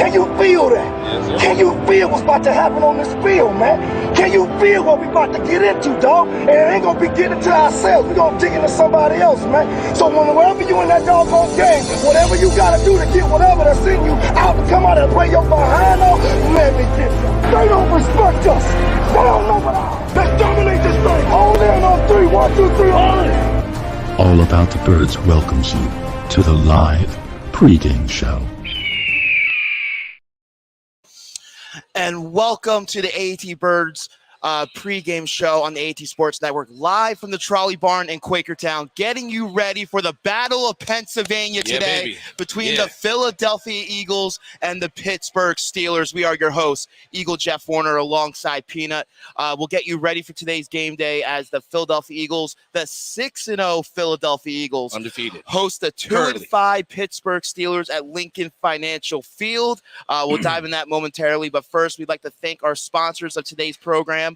Can you feel that? Yes, Can you feel what's about to happen on this field, man? Can you feel what we about to get into, dog? And it ain't gonna be getting to ourselves. We're gonna dig into somebody else, man. So whenever you in that doggone game, whatever you gotta do to get whatever that's in you out to come out and play your behind off, let me get you. They don't respect us. They don't know what Let's dominate this thing. Hold in on 3. 1, 2, 3, hold it. All About the Birds welcomes you to the live pregame show. And welcome to the AATBirds pregame show on the AAT Sports Network, live from the Trolley Barn in Quakertown, getting you ready for the Battle of Pennsylvania today between the Philadelphia Eagles and the Pittsburgh Steelers. We are your hosts, Eagle Jeff Warner alongside Peanut. We'll get you ready for today's game day as the Philadelphia Eagles, the 6-0 Philadelphia Eagles, undefeated, host the 2-5 Pittsburgh Steelers at Lincoln Financial Field. We'll dive in that momentarily, but first we'd like to thank our sponsors of today's program.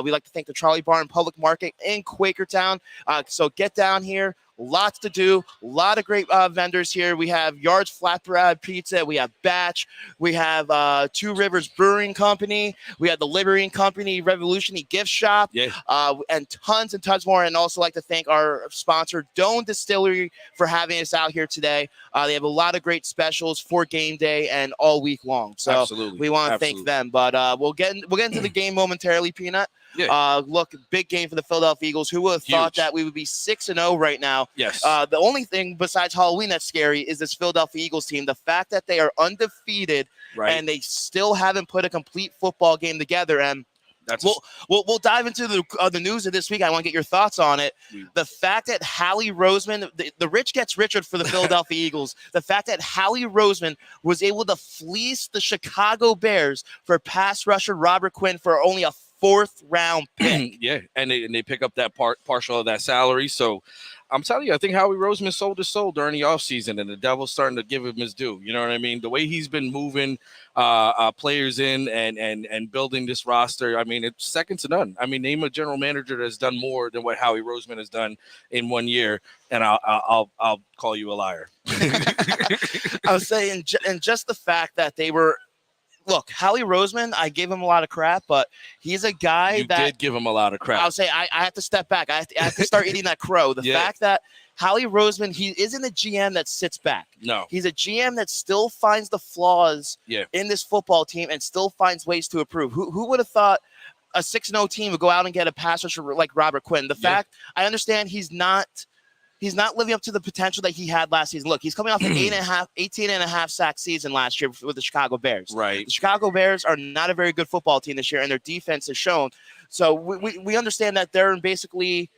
We'd like to thank the Trolley Barn Public Market in Quakertown. So get down here. Lots to do. A lot of great vendors here. We have Yards Flatbread Pizza. We have Batch. We have Two Rivers Brewing Company. We have the Liberating Company, Revolutionary Gift Shop, and tons more. And also like to thank our sponsor, Doan Distillery, for having us out here today. They have a lot of great specials for game day and all week long. So we want to thank them. But we'll get into the game momentarily, Peanut. Look, big game for the Philadelphia Eagles. Who would have thought that we would be 6-0 right now? Yes. The only thing besides Halloween that's scary is this Philadelphia Eagles team. The fact that they are undefeated and they still haven't put a complete football game together. And we'll dive into the news of this week. I want to get your thoughts on it. The fact that Howie Roseman, the rich gets richer for the Philadelphia Eagles. The fact that Howie Roseman was able to fleece the Chicago Bears for pass rusher Robert Quinn for only a 4th round pick. And they pick up that partial of that salary. So I'm telling you, I think Howie Roseman sold his soul during the offseason, and the Devil's starting to give him his due. You know what I mean? The way he's been moving players in and building this roster, I mean, it's second to none. I mean, name a general manager that's done more than what Howie Roseman has done in 1 year, and I'll call you a liar. I was saying, and just the fact that they were. Look, Howie Roseman, I gave him a lot of crap, but he's a guy you did give him a lot of crap. I'll say I have to step back. I have to start eating that crow. The fact that Howie Roseman, he isn't a GM that sits back. No. He's a GM that still finds the flaws in this football team and still finds ways to improve. Who would have thought a 6-0 team would go out and get a pass rusher like Robert Quinn? The fact, I understand he's not living up to the potential that he had last season. Look, he's coming off an 18.5 sack season last year with the Chicago Bears. Right. The Chicago Bears are not a very good football team this year, and their defense has shown. So we understand that they're basically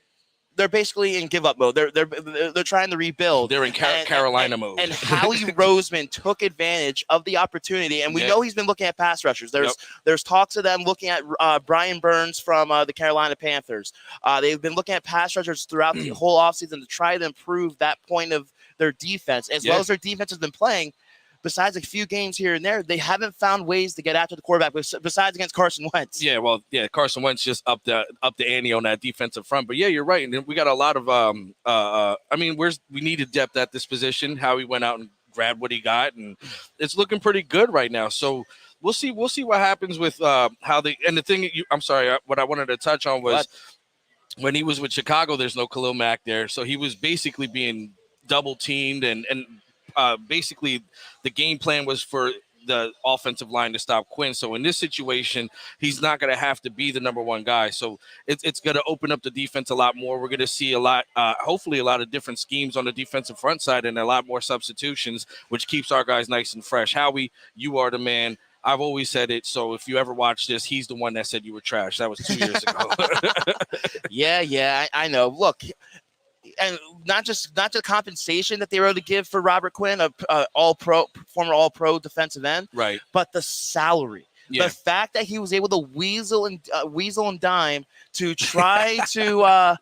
in give up mode. They're trying to rebuild. They're in Carolina mode. And Howie Roseman took advantage of the opportunity, and we know he's been looking at pass rushers. There's talks of them looking at Brian Burns from the Carolina Panthers. They've been looking at pass rushers throughout the whole offseason to try to improve that point of their defense, as well as their defense has been playing. Besides a few games here and there, they haven't found ways to get after the quarterback besides against Carson Wentz. Carson Wentz just up the ante on that defensive front. But you're right. And we got a lot of we needed depth at this position. Howie went out and grabbed what he got, and it's looking pretty good right now. So we'll see what happens with how they. And the thing, what I wanted to touch on was when he was with Chicago, there's no Khalil Mack there, so he was basically being double teamed and basically the game plan was for the offensive line to stop Quinn. So in this situation, he's not going to have to be the number one guy. So it's going to open up the defense a lot more. We're going to see a lot, hopefully a lot of different schemes on the defensive front side and a lot more substitutions, which keeps our guys nice and fresh. Howie, you are the man. I've always said it. So if you ever watch this, he's the one that said you were trash. That was 2 years ago. I know. Look, and not just compensation that they were able to give for Robert Quinn, a former All-Pro defensive end, right? But the salary, the fact that he was able to weasel and dime to try to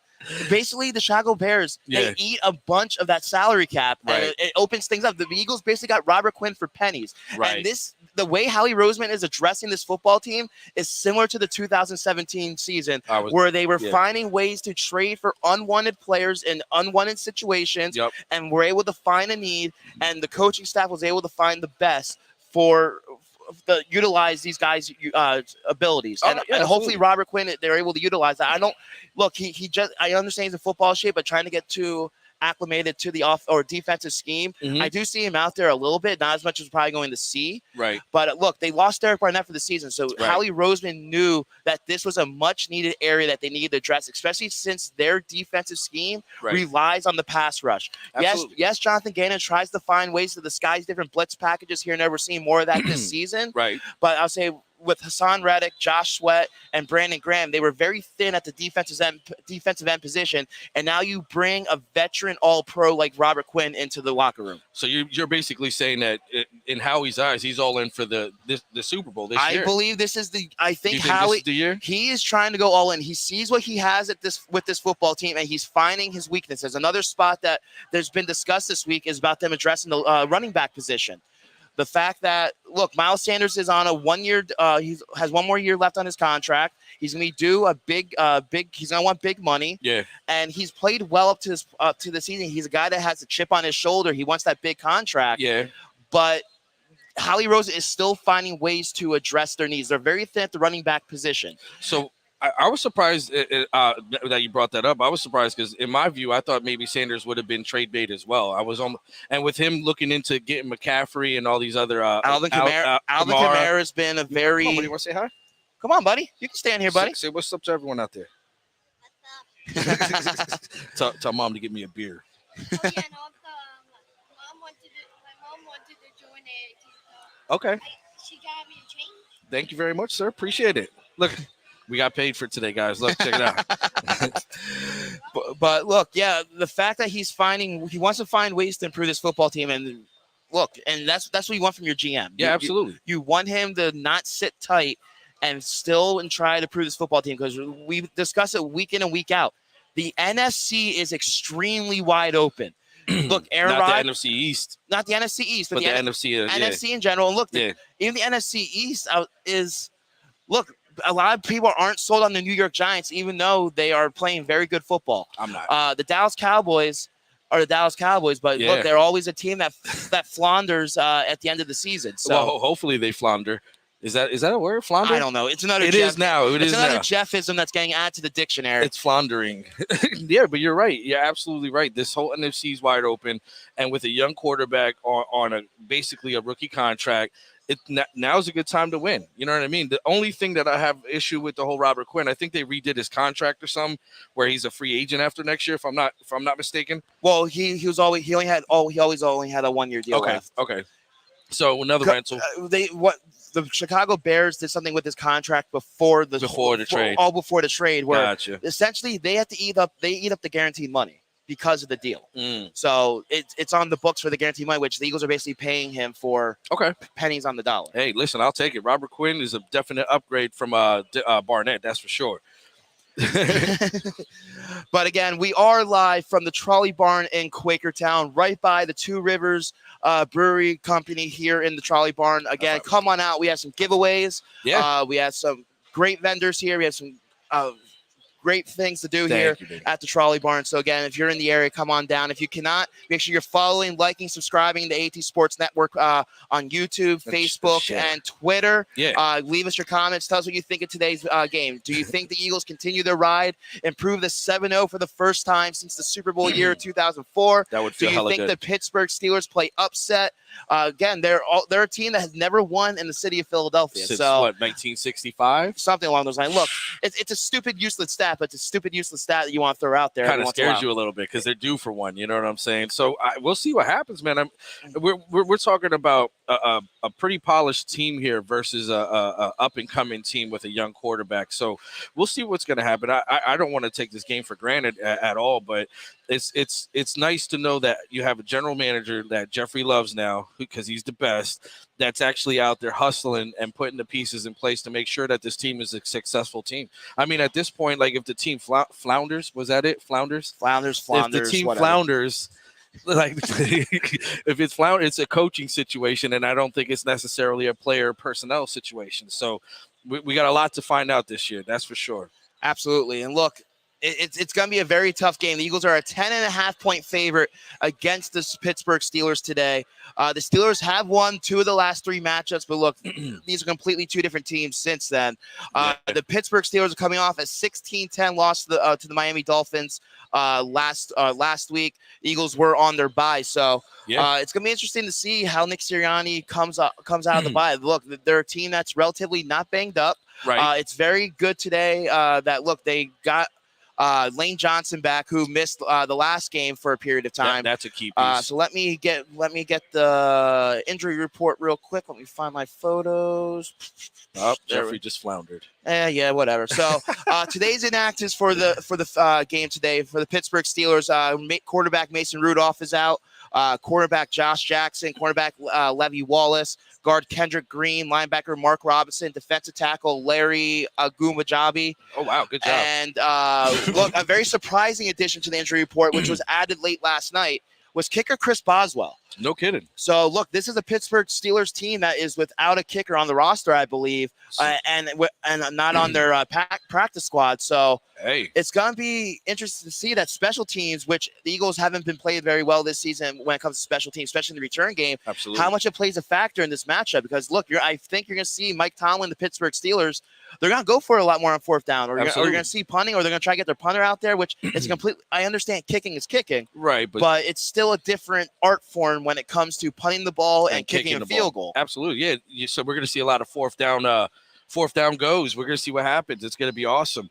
basically the Chicago Bears, they eat a bunch of that salary cap, and it opens things up. The Eagles basically got Robert Quinn for pennies, and the way Howie Roseman is addressing this football team is similar to the 2017 season, where they were finding ways to trade for unwanted players in unwanted situations, and were able to find a need, and the coaching staff was able to find the best for utilize these guys' abilities, and hopefully absolutely. Robert Quinn, they're able to utilize that. I don't look. I understand he's in football shape, but trying to get too acclimated to the off or defensive scheme. I do see him out there a little bit, not as much as we're probably going to see. Right. But look, they lost Derek Barnett for the season, so Howie Roseman knew that this was a much needed area that they needed to address, especially since their defensive scheme relies on the pass rush. Absolutely. Yes, Jonathan Gannon tries to find ways to disguise different blitz packages here and there. We're seeing more of that this season. Right. But I'll say with Hassan Reddick, Josh Sweat, and Brandon Graham, they were very thin at the defensive end position, and now you bring a veteran All-Pro like Robert Quinn into the locker room. So you're basically saying that in Howie's eyes, he's all in for the Super Bowl this year. I believe this is the. I think Howie. This is the year? He is trying to go all in. He sees what he has with this football team, and he's finding his weaknesses. Another spot that there's been discussed this week is about them addressing the running back position. The fact that, look, Miles Sanders is on a 1 year, he has 1 more year left on his contract. He's going to do a big, he's going to want big money. Yeah. And he's played well up to the season. He's a guy that has a chip on his shoulder. He wants that big contract. Yeah. But Howie Roseman is still finding ways to address their needs. They're very thin at the running back position. So I was surprised that you brought that up. I was surprised because, in my view, I thought maybe Sanders would have been trade bait as well. And with him looking into getting McCaffrey and all these other Alvin Kamara has been a very. Come on, buddy, you want to say hi? Come on, buddy. You can stand here, buddy. Say what's up to everyone out there. Tell mom to get me a beer. Oh, yeah, no, my mom wanted to join AAT. Okay. She got me a change. Thank you very much, sir. Appreciate it. Look, we got paid for today, guys. Look, check it out. but look, yeah, the fact that he wants to find ways to improve this football team, and look, and that's what you want from your GM. Yeah, absolutely. You want him to not sit tight and try to improve this football team, because we discuss it week in and week out. The NFC is extremely wide open. Look, Aaron Rodgers. Not the NFC East. Not the NFC East, but the NFC. NFC in general. And look, even the NFC East is, look, a lot of people aren't sold on the New York Giants, even though they are playing very good football. I'm not. The Dallas Cowboys are the Dallas Cowboys, but look, they're always a team that flounders at the end of the season. So well, hopefully they flounder. Is that a word? Flounder? I don't know. It's another. It is now. It's another Jeffism that's getting added to the dictionary. It's floundering. Yeah, but you're right. You're absolutely right. This whole NFC is wide open, and with a young quarterback on basically a rookie contract, now's a good time to win. You know what I mean? The only thing that I have issue with the whole Robert Quinn, I think they redid his contract or something where he's a free agent after next year, if I'm not mistaken. Well, he always only had a 1 year deal. Okay. So another rental. The Chicago Bears did something with his contract before the trade. All before the trade, where essentially they had to eat up the guaranteed money because of the deal. So it's on the books for the guaranteed money, which the Eagles are basically paying him for pennies on the dollar. Hey, listen, I'll take it. Robert Quinn is a definite upgrade from Barnett, that's for sure. But again, we are live from the Trolley Barn in Quakertown, right by the Two Rivers Brewery Company here in the Trolley Barn. Again, come on out. We have some giveaways. Yeah. We have some great vendors here. We have some great things to do here at the Trolley Barn. So again, if you're in the area, come on down. If you cannot, make sure you're following, liking, subscribing the AAT Sports Network on YouTube, Facebook, and Twitter. Leave us your comments. Tell us what you think of today's game. Do you think the Eagles continue their ride, improve the 7-0 for the first time since the Super Bowl year of 2004? That would feel hella good. Do you think the Pittsburgh Steelers play upset? Again, they're a team that has never won in the city of Philadelphia. Since so what, 1965? Something along those lines. Look, it's a stupid, useless stat, but it's a stupid, useless stat that you want to throw out there. Kind of scares you a little bit because they're due for one. You know what I'm saying? So we'll see what happens, man. We're talking about a pretty polished team here versus a up and coming team with a young quarterback. So we'll see what's going to happen. I don't want to take this game for granted at all, but it's nice to know that you have a general manager that Jeffrey loves now because he's the best, that's actually out there hustling and putting the pieces in place to make sure that this team is a successful team. I mean, at this point, like if the team flounders, was that it? Flounders. If the team flounders, like if it's flounder, it's a coaching situation, and I don't think it's necessarily a player personnel situation. So we got a lot to find out this year. That's for sure. Absolutely. And look, It's going to be a very tough game. The Eagles are a 10.5-point favorite against the Pittsburgh Steelers today. The Steelers have won 2 of the last 3 matchups, but look, these are completely 2 different teams since then. The Pittsburgh Steelers are coming off a 16-10 loss to the Miami Dolphins last week. The Eagles were on their bye, so it's going to be interesting to see how Nick Sirianni comes out of the bye. Look, they're a team that's relatively not banged up. Right. It's very good today that, look, they got Lane Johnson back, who missed the last game for a period of time. That's a key piece. So let me get the injury report real quick. Let me find my photos. Oh, Jeffrey just floundered. Yeah, whatever. So today's inactives for the game today for the Pittsburgh Steelers. Quarterback Mason Rudolph is out. Quarterback Josh Jackson, cornerback Levy Wallace, guard Kendrick Green, linebacker Mark Robinson, defensive tackle Larry Agumajabi. Oh, wow. Good job. And look, a very surprising addition to the injury report, which was added late last night, was kicker Chris Boswell. No kidding. So, look, this is a Pittsburgh Steelers team that is without a kicker on the roster, I believe, and not on their practice squad. So, it's going to be interesting to see that special teams, which the Eagles haven't been played very well this season when it comes to special teams, especially in the return game. Absolutely. How much it plays a factor in this matchup. Because, look, I think you're going to see Mike Tomlin, the Pittsburgh Steelers, they're going to go for it a lot more on 4th down. Or you're going to see punting, or they're going to try to get their punter out there, which is completely – I understand kicking is kicking. Right. But it's still a different art form when it comes to punting the ball and kicking a field goal. Absolutely. Yeah. So we're going to see a lot of 4th down goes. We're going to see what happens. It's going to be awesome.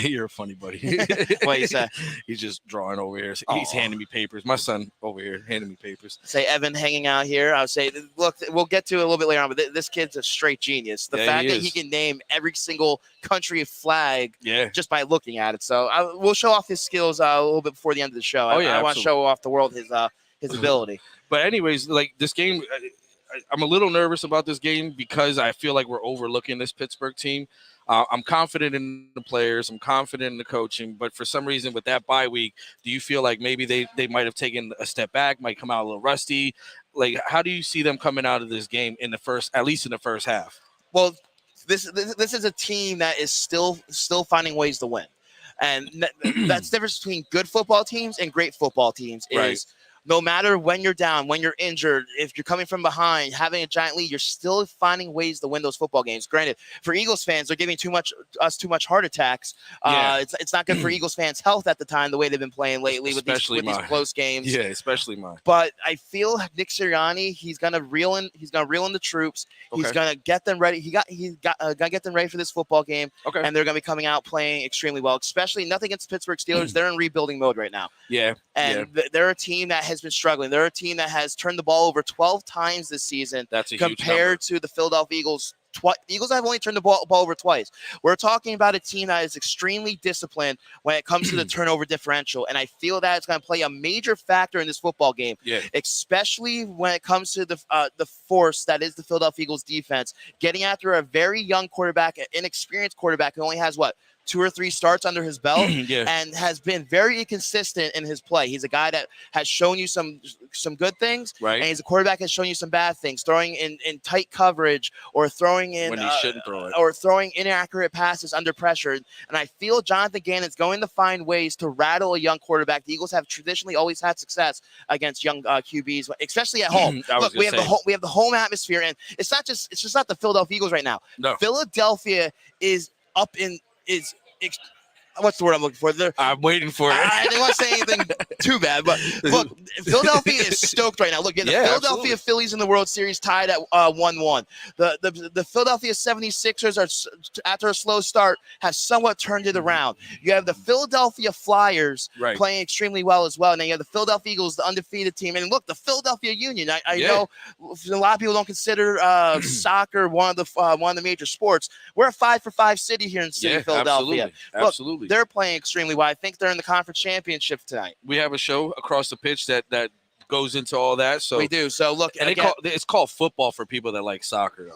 You're a funny buddy. What you say? He's just drawing over here. He's handing me papers. My son over here handing me papers. Say Evan hanging out here. I would say, look, we'll get to it a little bit later on, but this kid's a straight genius. The fact that he can name every single country flag just by looking at it. So we'll show off his skills a little bit before the end of the show. I want to show off the world his ability. But anyways, like this game, I'm a little nervous about this game because I feel like we're overlooking this Pittsburgh team. I'm confident in the players. I'm confident in the coaching. But for some reason, with that bye week, do you feel like maybe they might have taken a step back, might come out a little rusty? Like, how do you see them coming out of this game at least in the first half? Well, this is a team that is still finding ways to win. And that's the difference between good football teams and great football teams is no matter when you're down, when you're injured, if you're coming from behind, having a giant lead, you're still finding ways to win those football games. Granted, for Eagles fans, they're giving too much heart attacks. It's not good for Eagles fans' health at the time, the way they've been playing lately with these close games. Yeah, especially mine. But I feel Nick Sirianni, he's gonna reel in the troops. He's gonna get them ready. He's gonna get them ready for this football game. Okay. And they're gonna be coming out playing extremely well. Especially nothing against the Pittsburgh Steelers. They're in rebuilding mode right now. Yeah. And they're a team that has been struggling. They're a team that has turned the ball over 12 times this season. That's a huge number. Compared to the Philadelphia Eagles. The Eagles have only turned the ball over twice. We're talking about a team that is extremely disciplined when it comes to the turnover differential, and I feel that it's going to play a major factor in this football game, especially when it comes to the force that is the Philadelphia Eagles defense, getting after a very young quarterback, an inexperienced quarterback who only has 2 or 3 starts under his belt and has been very inconsistent in his play. He's a guy that has shown you some good things, and he's a quarterback that has shown you some bad things, throwing in tight coverage or throwing in when he shouldn't throw it, or throwing inaccurate passes under pressure. And I feel Jonathan Gannon's going to find ways to rattle a young quarterback. The Eagles have traditionally always had success against young QBs, especially at home. Look, we have the home atmosphere, and it's just not the Philadelphia Eagles right now. No. Philadelphia is up in what's the word I'm looking for? I'm waiting for it. I didn't want to say anything too bad, but look, Philadelphia is stoked right now. Look, the Philadelphia Phillies in the World Series tied at 1-1. The Philadelphia 76ers are, after a slow start, have somewhat turned it around. You have the Philadelphia Flyers playing extremely well as well, and then you have the Philadelphia Eagles, the undefeated team. And look, the Philadelphia Union. I know a lot of people don't consider soccer one of the major sports. We're a 5-for-5 city here in the city of Philadelphia. Absolutely. They're playing extremely well. I think they're in the conference championship tonight. We have a show across the pitch that goes into all that. So we do. So look, and it's called football for people that like soccer.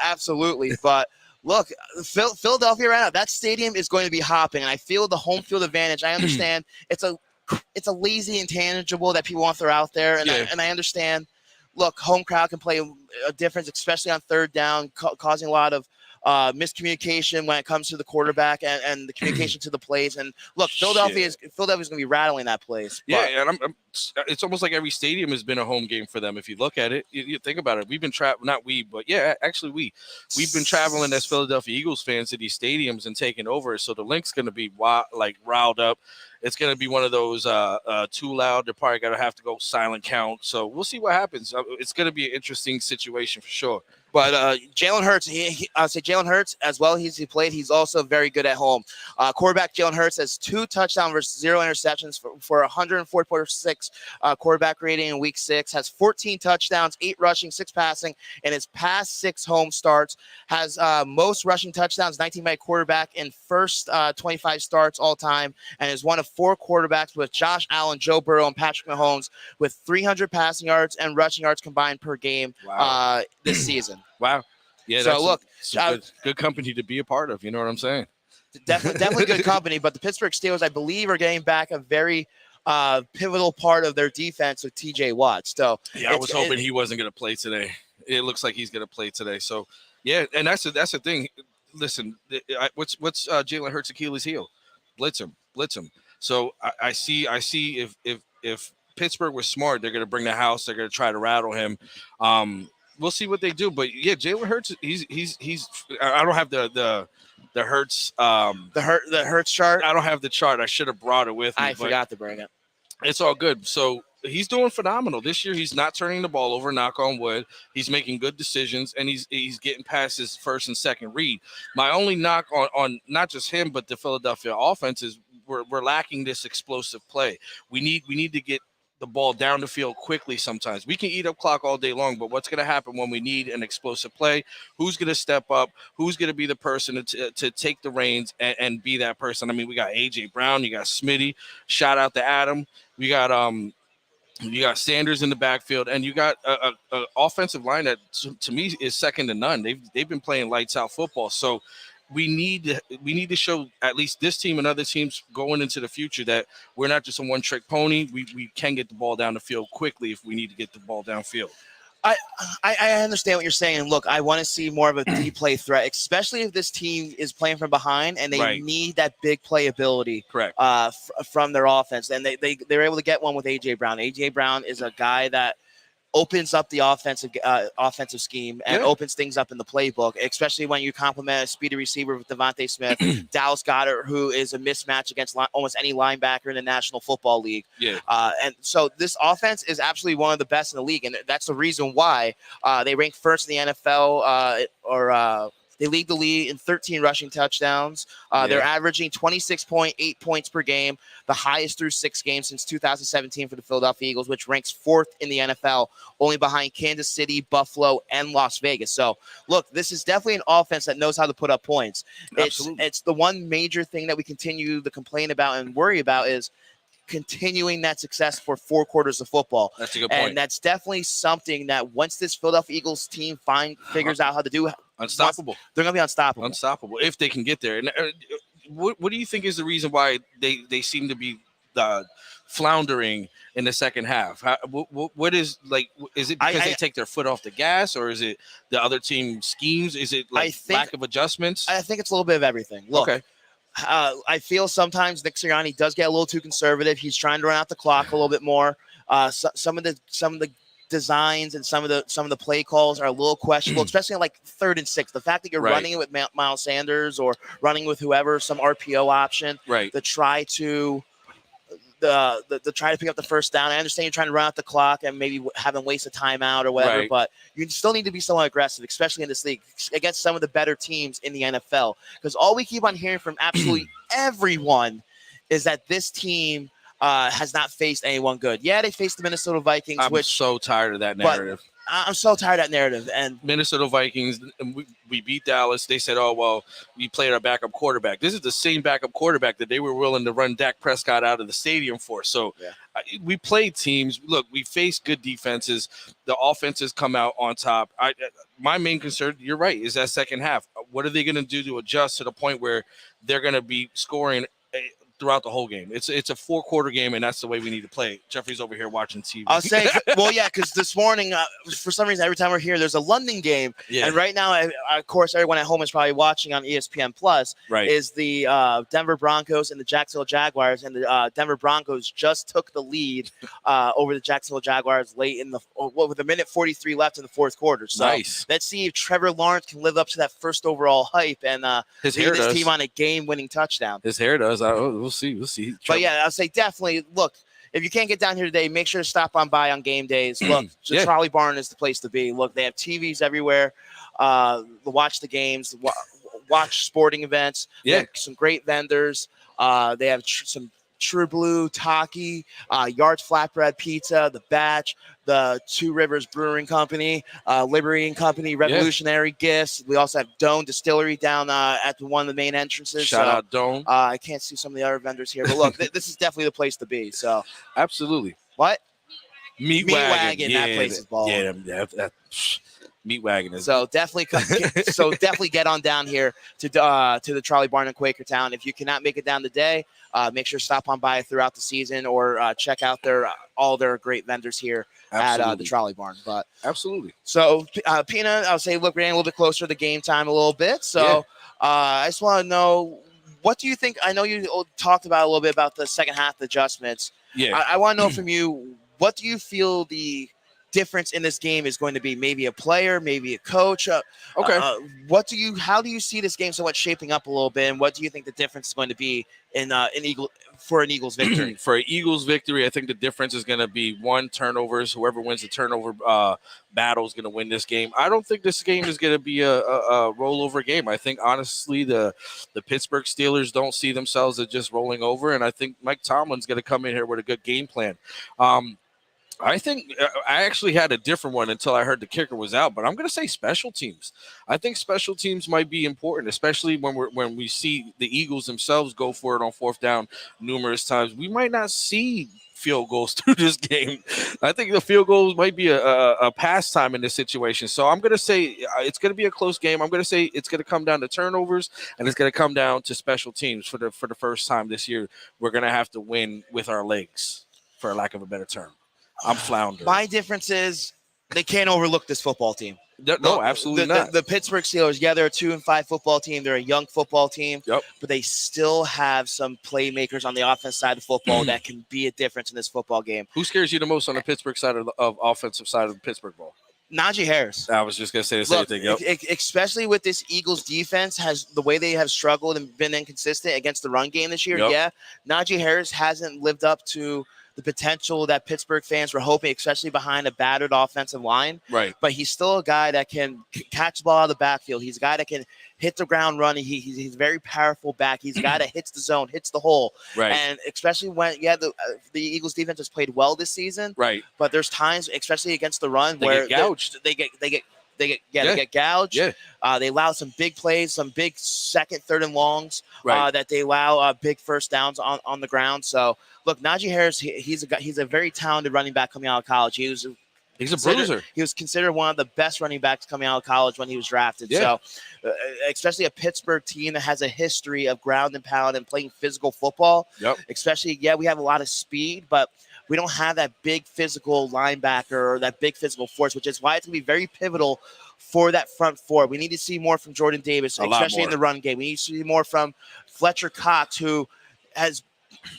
Absolutely, but look, Philadelphia right now, that stadium is going to be hopping, and I feel the home field advantage. I understand it's a lazy intangible that people want to throw out there, and I understand. Look, home crowd can play a difference, especially on 3rd down, causing a lot of miscommunication when it comes to the quarterback and the communication to the plays. And look, Philadelphia's going to be rattling that place. Yeah, and it's almost like every stadium has been a home game for them. If you look at it, you think about it. We've been we've been traveling as Philadelphia Eagles fans to these stadiums and taking over. So the link's going to be riled up. It's going to be one of those too loud. They're probably going to have to go silent count. So we'll see what happens. It's going to be an interesting situation for sure. But Jalen Hurts, I'll say Jalen Hurts, as well as he played, he's also very good at home. Quarterback Jalen Hurts has 2 touchdowns versus 0 interceptions for 104.6 quarterback rating in Week 6. Has 14 touchdowns, 8 rushing, 6 passing, in his past 6 home starts. Has most rushing touchdowns, 19 by quarterback in first 25 starts all time, and is one of 4 quarterbacks with Josh Allen, Joe Burrow, and Patrick Mahomes with 300 passing yards and rushing yards combined per game this season. Wow. Yeah, so look, good company to be a part of. You know what I'm saying? Definitely good company. But the Pittsburgh Steelers, I believe, are getting back a very pivotal part of their defense with T.J. Watt. So yeah, I was hoping he wasn't going to play today. It looks like he's going to play today. So yeah, and that's the thing. Listen, what's Jalen Hurts' Achilles heel? Blitz him. So I see if Pittsburgh was smart, they're going to bring the house. They're going to try to rattle him. We'll see what they do, but yeah, Jalen Hurts. He's. I don't have the Hurts. The Hurts chart. I don't have the chart. I should have brought it with me. I forgot to bring it. It's all good. So he's doing phenomenal this year. He's not turning the ball over. Knock on wood. He's making good decisions, and he's getting past his first and second read. My only knock on not just him, but the Philadelphia offense is we're lacking this explosive play. We need to get the ball down the field quickly. Sometimes we can eat up clock all day long, but what's going to happen when we need an explosive play? Who's going to step up? Who's going to be the person to take the reins and be that person? I mean, we got AJ Brown, you got Smitty, shout out to Adam. We got you got Sanders in the backfield, and you got a offensive line that to me is second to none. They've been playing lights out football. So we need to show at least this team and other teams going into the future that we're not just a one-trick pony. We can get the ball down the field quickly if we need to get the ball downfield. I understand what you're saying. And look, I want to see more of a deep play threat, especially if this team is playing from behind and they need that big play ability. Correct. From their offense. And they're able to get one with A.J. Brown. A.J. Brown is a guy that opens up the offensive scheme and opens things up in the playbook, especially when you complement a speedy receiver with Devontae Smith, Dallas Goedert, who is a mismatch against almost any linebacker in the National Football League. Yeah. And so this offense is absolutely one of the best in the league, and that's the reason why they rank first in the NFL They lead the league in 13 rushing touchdowns. They're averaging 26.8 points per game, the highest through 6 games since 2017 for the Philadelphia Eagles, which ranks 4th in the NFL, only behind Kansas City, Buffalo, and Las Vegas. So, look, this is definitely an offense that knows how to put up points. It's the one major thing that we continue to complain about and worry about is continuing that success for 4 quarters of football. That's a good point. And that's definitely something that once this Philadelphia Eagles team figures out how to do, unstoppable. They're going to be unstoppable. Unstoppable if they can get there. And what do you think is the reason why they seem to be floundering in the second half? What is is it because they take their foot off the gas, or is it the other team schemes? Is it lack of adjustments? I think it's a little bit of everything. Look, okay. I feel sometimes Nick Sirianni does get a little too conservative. He's trying to run out the clock a little bit more. Some of the designs and some of the play calls are a little questionable, especially like 3rd and 6. The fact that you're running it with Miles Sanders or running with whoever, some RPO option, to try to try to pick up the first down. I understand you're trying to run out the clock and maybe having waste a timeout or whatever, but you still need to be somewhat aggressive, especially in this league against some of the better teams in the NFL. Because all we keep on hearing from absolutely everyone is that this team has not faced anyone good. Yeah, they faced the Minnesota Vikings. I'm so tired of that narrative. I'm so tired of that narrative. And Minnesota Vikings, we beat Dallas. They said, oh, well, we played our backup quarterback. This is the same backup quarterback that they were willing to run Dak Prescott out of the stadium for. So we played teams. Look, we faced good defenses. The offenses come out on top. My main concern, you're right, is that second half. What are they going to do to adjust to the point where they're going to be scoring throughout the whole game. It's a 4-quarter game, and that's the way we need to play it. Jeffrey's over here watching TV. I'll say, well, yeah, because this morning, for some reason, every time we're here, there's a London game. Yeah. And right now, of course, everyone at home is probably watching on ESPN Plus. Right. Is the Denver Broncos and the Jacksonville Jaguars. And the Denver Broncos just took the lead over the Jacksonville Jaguars late in with a minute 43 left in the fourth quarter. So nice. Let's see if Trevor Lawrence can live up to that first overall hype and lead his team on a game-winning touchdown. His hair does. We'll see. We'll see. But yeah, I'll say definitely look. If you can't get down here today, make sure to stop on by on game days. Look, the Trolley Barn is the place to be. Look, they have TVs everywhere. Watch the games, watch sporting events. Yeah, some great vendors. They have some True Blue, Taki, Yards Flatbread Pizza, The Batch, the Two Rivers Brewing Company, Liberty and Company, Revolutionary Gifts. We also have Doan Distillery down at one of the main entrances. Shout out Doan. I can't see some of the other vendors here, but look, this is definitely the place to be. So absolutely. What? Meat wagon. That place is balling. Yeah, that Meat wagon is. So definitely, definitely get on down here to the Trolley Barn in Quakertown. If you cannot make it down today, make sure to stop on by throughout the season or check out all their great vendors here at the Trolley Barn. But absolutely. So Pina, I'll say, look, we're getting a little bit closer to the game time a little bit. So I just want to know, what do you think? I know you talked about a little bit about the second half adjustments. Yeah. I want to know from you, what do you feel the difference in this game is going to be? Maybe a player, maybe a coach. Okay. How do you see this game somewhat shaping up a little bit, and what do you think the difference is going to be in an Eagles victory? For an Eagles victory, I think the difference is going to be turnovers. Whoever wins the turnover battle is going to win this game. I don't think this game is going to be a rollover game. I think honestly the Pittsburgh Steelers don't see themselves as just rolling over, and I think Mike Tomlin's going to come in here with a good game plan. I think I actually had a different one until I heard the kicker was out, but I'm going to say special teams. I think special teams might be important, especially when we see the Eagles themselves go for it on fourth down numerous times. We might not see field goals through this game. I think the field goals might be a pastime in this situation. So I'm going to say it's going to be a close game. I'm going to say it's going to come down to turnovers, and it's going to come down to special teams for the first time this year. We're going to have to win with our legs, for lack of a better term. I'm floundering. My difference is they can't overlook this football team. No, absolutely not. The Pittsburgh Steelers, they're a 2-5 football team. They're a young football team. Yep. But they still have some playmakers on the offense side of football that can be a difference in this football game. Who scares you the most on the Pittsburgh side of offensive side of the Pittsburgh ball? Najee Harris. I was just going to say the same thing. Yep. Especially with this Eagles defense, the way they have struggled and been inconsistent against the run game this year. Yep. Yeah, Najee Harris hasn't lived up to the potential that Pittsburgh fans were hoping, especially behind a battered offensive line. Right. But he's still a guy that can catch the ball out of the backfield. He's a guy that can hit the ground running. He's a very powerful back. He's a guy that hits the zone, hits the hole. Right. And especially when, the Eagles defense has played well this season. Right. But there's times, especially against the run, they where get gouged. They get gouged. Yeah. They allow some big plays, some big second, third, and longs. Right. That they allow big first downs on the ground. So look, Najee Harris, he's a very talented running back coming out of college. He's a bruiser. He was considered one of the best running backs coming out of college when he was drafted. Yeah. So, especially a Pittsburgh team that has a history of ground and pound and playing physical football. Yep. Especially, we have a lot of speed, but we don't have that big physical linebacker or that big physical force, which is why it's going to be very pivotal for that front four. We need to see more from Jordan Davis, especially in the run game. We need to see more from Fletcher Cox, who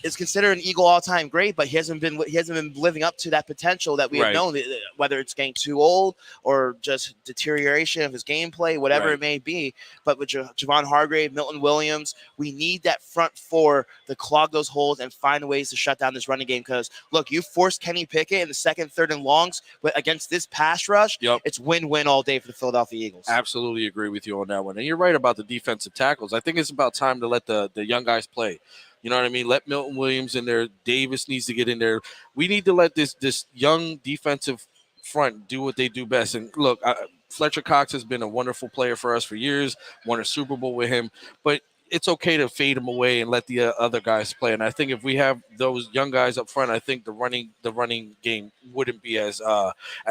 is considered an Eagle all-time great, but he hasn't been living up to that potential that we have known, whether it's getting too old or just deterioration of his gameplay, whatever it may be. But with Javon Hargrave, Milton Williams, we need that front four to clog those holes and find ways to shut down this running game. Because look, you forced Kenny Pickett in the second, third, and longs, but against this pass rush, it's win-win all day for the Philadelphia Eagles. Absolutely agree with you on that one. And you're right about the defensive tackles. I think it's about time to let the young guys play. You know what I mean? Let Milton Williams in there. Davis needs to get in there. We need to let this young defensive front do what they do best. And look, Fletcher Cox has been a wonderful player for us for years. Won a Super Bowl with him. But it's okay to fade them away and let the other guys play. And I think if we have those young guys up front, I think the running game wouldn't be as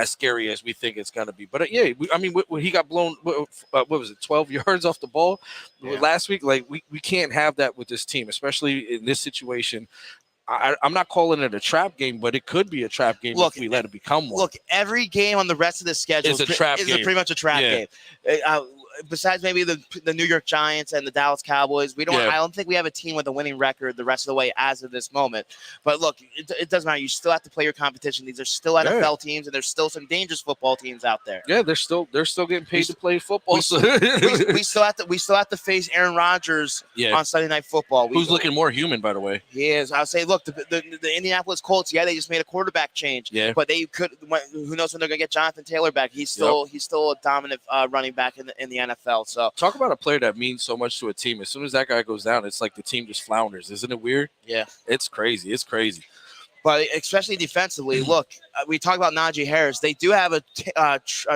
scary as we think it's going to be. But when he got blown, what was it, 12 yards off the ball last week? Like we can't have that with this team, especially in this situation. I'm not calling it a trap game, but it could be a trap game if we let it become one. Look, every game on the rest of the schedule is pretty much a trap game. Besides maybe the New York Giants and the Dallas Cowboys, I don't think we have a team with a winning record the rest of the way as of this moment. But look, it doesn't matter. You still have to play your competition. These are still NFL teams, and there's still some dangerous football teams out there. Yeah, they're still getting paid to play football. We still have to face Aaron Rodgers on Sunday Night Football. Who's looking more human, by the way. He is. I'll say, look, the Indianapolis Colts. Yeah, they just made a quarterback change. Yeah, but they could. Who knows when they're gonna get Jonathan Taylor back? He's still a dominant running back in the NFL. So talk about a player that means so much to a team. As soon as that guy goes down, it's like the team just flounders. Isn't it weird? Yeah, it's crazy. It's crazy. But especially defensively, look, we talk about Najee Harris. They do have a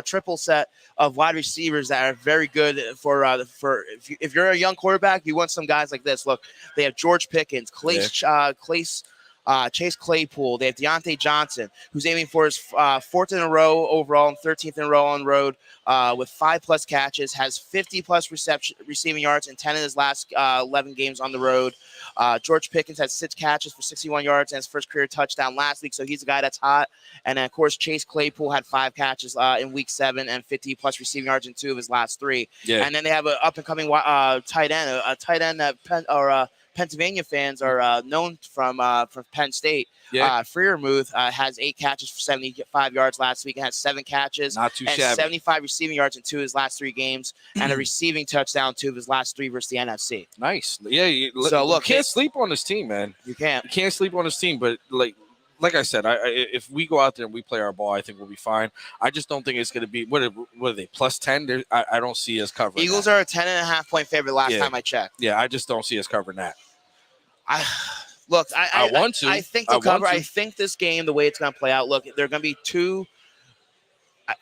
triple set of wide receivers that are very good for if you're a young quarterback, you want some guys like this. Look, they have George Pickens, Chase Claypool. They have Deontay Johnson, who's aiming for his fourth in a row overall and 13th in a row on the road with 5+ catches, has 50+ receiving yards and 10 in his last 11 games on the road. George Pickens has 6 catches for 61 yards and his first career touchdown last week, so he's a guy that's hot. And then, of course, Chase Claypool had 5 catches in Week 7 and 50+ receiving yards in 2 of his last 3. Yeah. And then they have an up-and-coming tight end, a tight end that Pennsylvania fans are known from Penn State. Yeah. Freiermuth has 8 catches for 75 yards last week and has 7 catches and shabby. 75 receiving yards in 2 of his last 3 games and a receiving touchdown 2 of his last 3 versus the NFC. Nice. Yeah. So look, you can't sleep on this team, man. You can't. You can't sleep on this team, but like I said, if we go out there and we play our ball, I think we'll be fine. I just don't think it's going to be what are they +10? I don't see us covering. Eagles that. are a 10.5-point favorite last time I checked. Yeah, I just don't see us covering that. I want to. I think they'll cover. I think this game, the way it's going to play out. Look, they're going to be too. I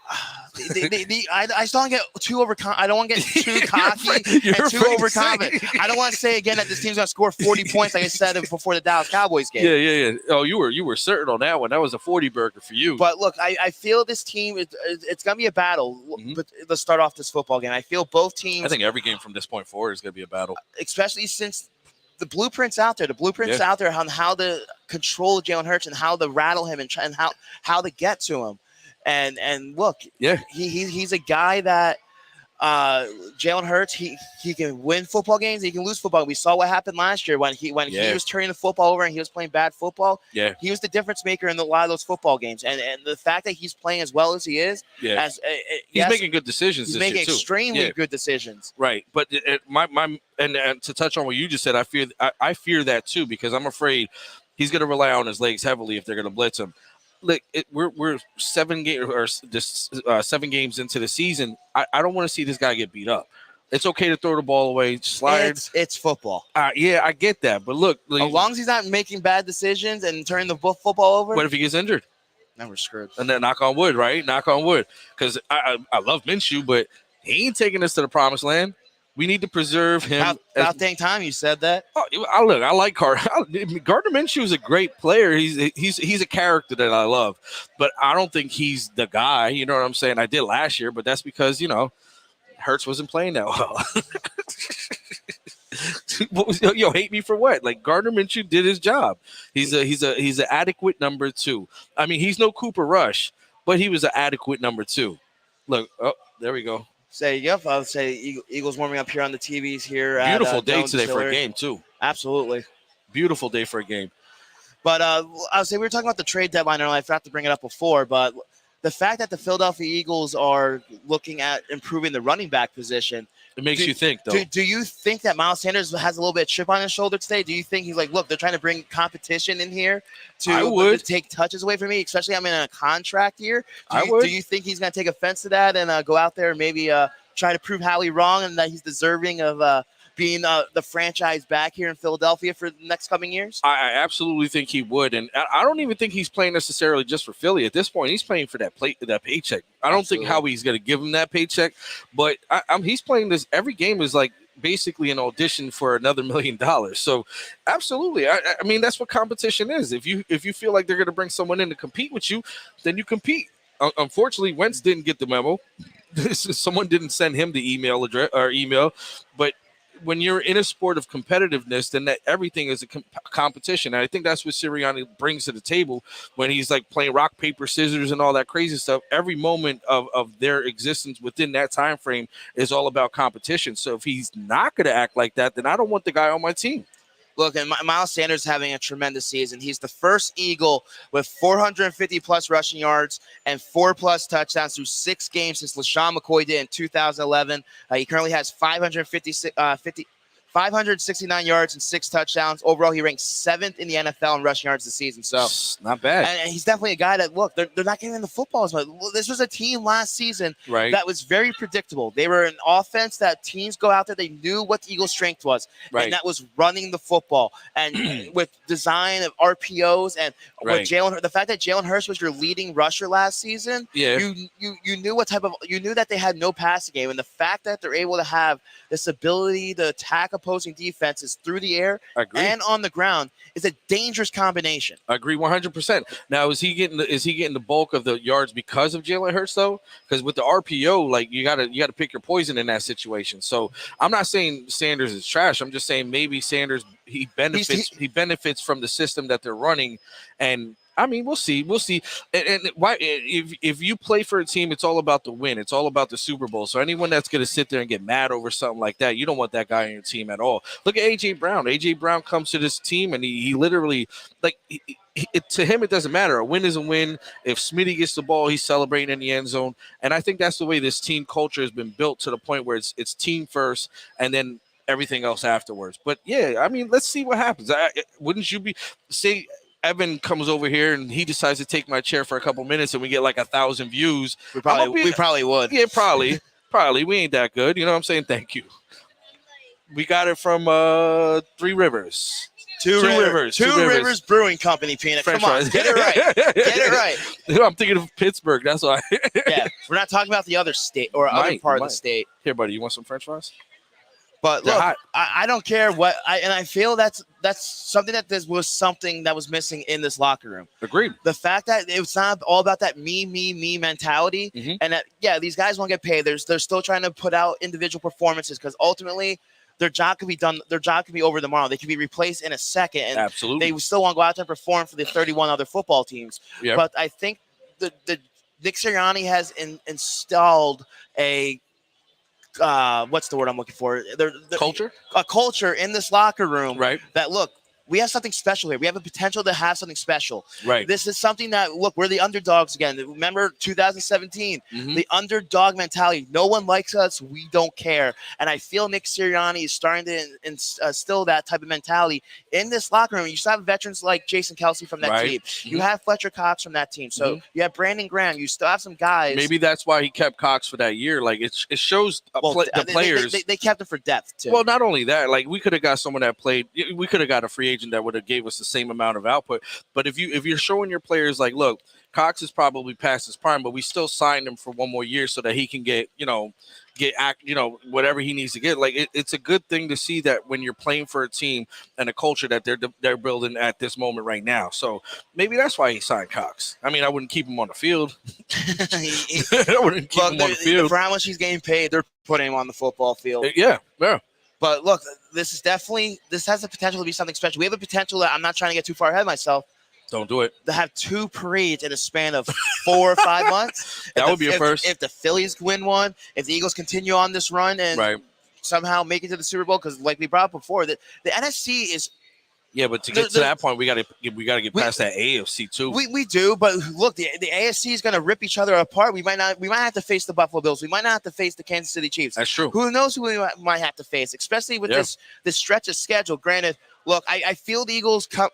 still don't get too overconfident. I don't want to get too cocky and too overconfident. I don't want to say again that this team's going to score 40 points, like I said before the Dallas Cowboys game. Yeah. Oh, you were certain on that one. That was a 40 burger for you. But look, I feel this team it's going to be a battle. But let's start off this football game. I feel both teams. I think every game from this point forward is going to be a battle, especially since the blueprint's out there. The blueprint's out there on how to control Jalen Hurts and how to rattle him and how to get to him. And look, he's a guy that Jalen Hurts, he can win football games, he can lose football. We saw what happened last year when he was turning the football over and he was playing bad football. Yeah, he was the difference maker in a lot of those football games. And the fact that he's playing as well as he is, he's making good decisions. He's making extremely good decisions. Right, but and to touch on what you just said, I fear that too, because I'm afraid he's going to rely on his legs heavily if they're going to blitz him. Like we're 7 games into the season. I don't want to see this guy get beat up. It's okay to throw the ball away, slide. It's football. Yeah, I get that, but look, as long as he's not making bad decisions and turning the football over. What if he gets injured? Then we're screwed. And then knock on wood, right? Knock on wood, because I love Minshew, but he ain't taking us to the promised land. We need to preserve him. About dang time you said that. I like Gardner Minshew is a great player. He's a character that I love, but I don't think he's the guy. You know what I'm saying? I did last year, but that's because Hurts wasn't playing that well. Hate me for what? Like Gardner Minshew did his job. He's an adequate number 2. I mean, he's no Cooper Rush, but he was an adequate number 2. Look, there we go. I would say Eagles warming up here on the TVs here. Beautiful day Doan today Distillery. for a game too. Absolutely. Beautiful day for a game. But I would say we were talking about the trade deadline earlier. I forgot to bring it up before, but the fact that the Philadelphia Eagles are looking at improving the running back position. It makes you think, though. Do you think that Miles Sanders has a little bit of chip on his shoulder today? Do you think he's like, look, they're trying to bring competition in here to take touches away from me, especially I'm in a contract here? Do you think he's going to take offense to that and go out there and maybe try to prove Howie wrong and that he's deserving of being the franchise back here in Philadelphia for the next coming years? I absolutely think he would, and I don't even think he's playing necessarily just for Philly. At this point, he's playing for that paycheck. I don't think Howie's going to give him that paycheck, but he's playing this. Every game is like basically an audition for another $1 million. So absolutely. I mean, that's what competition is. If you feel like they're going to bring someone in to compete with you, then you compete. Unfortunately, Wentz didn't get the memo. Someone didn't send him the email address or email, but when you're in a sport of competitiveness, then that everything is a competition. And I think that's what Sirianni brings to the table when he's like playing rock, paper, scissors and all that crazy stuff. Every moment of their existence within that time frame is all about competition. So if he's not going to act like that, then I don't want the guy on my team. Look, and Miles Sanders having a tremendous season. He's the first Eagle with 450-plus rushing yards and 4-plus touchdowns through 6 games since LaShawn McCoy did in 2011. He currently has 569 yards and 6 touchdowns. Overall, he ranks 7th in the NFL in rushing yards this season. So not bad. And he's definitely a guy that, look, they're not getting in the football as much. This was a team last season that was very predictable. They were an offense that teams go out there. They knew what the Eagles' strength was, and that was running the football. And with design of RPOs and with the fact that Jalen Hurts was your leading rusher last season, you knew you knew that they had no passing game. And the fact that they're able to have this ability to attack opposing defenses through the air and on the ground is a dangerous combination. I agree 100%. Now, is he getting the bulk of the yards because of Jalen Hurts though? Because with the RPO, like you gotta pick your poison in that situation. So I'm not saying Sanders is trash. I'm just saying maybe Sanders he benefits from the system that they're running. And I mean, we'll see. And why? If you play for a team, it's all about the win. It's all about the Super Bowl. So anyone that's going to sit there and get mad over something like that, you don't want that guy on your team at all. Look at A.J. Brown. A.J. Brown comes to this team, and he literally, to him, it doesn't matter. A win is a win. If Smitty gets the ball, he's celebrating in the end zone. And I think that's the way this team culture has been built to the point where it's team first, and then everything else afterwards. But, yeah, I mean, let's see what happens. Wouldn't you say – Evan comes over here and he decides to take my chair for a couple minutes and we get like 1,000 views. We probably would. Yeah, probably. We ain't that good. You know what I'm saying? Thank you. We got it from Three Rivers. Two Rivers Brewing Company, Peanut. French Come on, fries. Get it right. I'm thinking of Pittsburgh. That's why. Yeah, we're not talking about the other state or other part of the state. Here, buddy, you want some French fries? But look, I don't care what I feel that's something that was something that was missing in this locker room. Agreed. The fact that it's not all about that me mentality, and that these guys won't get paid. They're still trying to put out individual performances because ultimately their job could be done. Their job could be over tomorrow. They could be replaced in a second, and absolutely, they still want to go out there and perform for the 31 other football teams. Yep. But I think the Nick Sirianni has installed a what's the word I'm looking for? Culture? A culture in this locker room. Right. That, look, we have something special here. We have a potential to have something special. Right. This is something that, look, we're the underdogs again. Remember 2017, the underdog mentality. No one likes us. We don't care. And I feel Nick Sirianni is starting to instill that type of mentality in this locker room. You still have veterans like Jason Kelsey from that team. You have Fletcher Cox from that team. So you have Brandon Graham. You still have some guys. Maybe that's why he kept Cox for that year. Like it shows the players. They kept him for depth too. Well, not only that, like we could have got someone that played. We could have got a free agent that would have gave us the same amount of output. But if you're showing your players like, look, Cox is probably past his prime, but we still signed him for one more year so that he can get whatever he needs to get. Like it's a good thing to see that when you're playing for a team and a culture that they're building at this moment right now. So maybe that's why he signed Cox. I mean, I wouldn't keep him on the field. I wouldn't keep him on the field. For how much he's getting paid, they're putting him on the football field. Yeah. But look, this has the potential to be something special. We have a potential that I'm not trying to get too far ahead of myself. Don't do it. To have 2 parades in a span of 4 or 5 months. That would be a first. If the Phillies win one, if the Eagles continue on this run and somehow make it to the Super Bowl, because like we brought up before, the NFC is. Yeah, but to get to that point, we got to get past that AFC too. We do, but look, the AFC is going to rip each other apart. We might have to face the Buffalo Bills. We might not have to face the Kansas City Chiefs. That's true. Who knows who we might have to face, especially with this stretch of schedule. Granted, look, I feel the Eagles come.